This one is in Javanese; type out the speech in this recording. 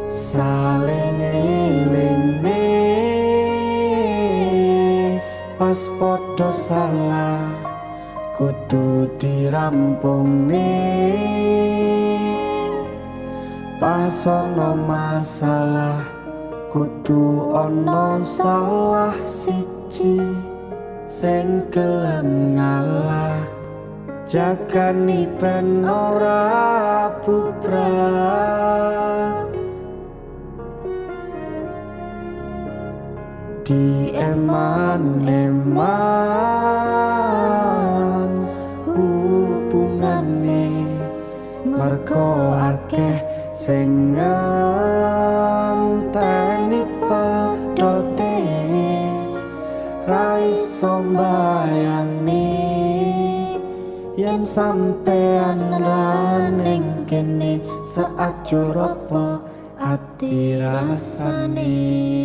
saling ngelingne pas podo salah kudu dirampungne pas ono masalah kudu ono salah siji sing gelem ngalah jagani ben ora bubrah di eman-eman hubungane mergo akeh sing ngenteni pedote ra iso mbayangni yen sampean ra ning kene saajur apa ati rasane.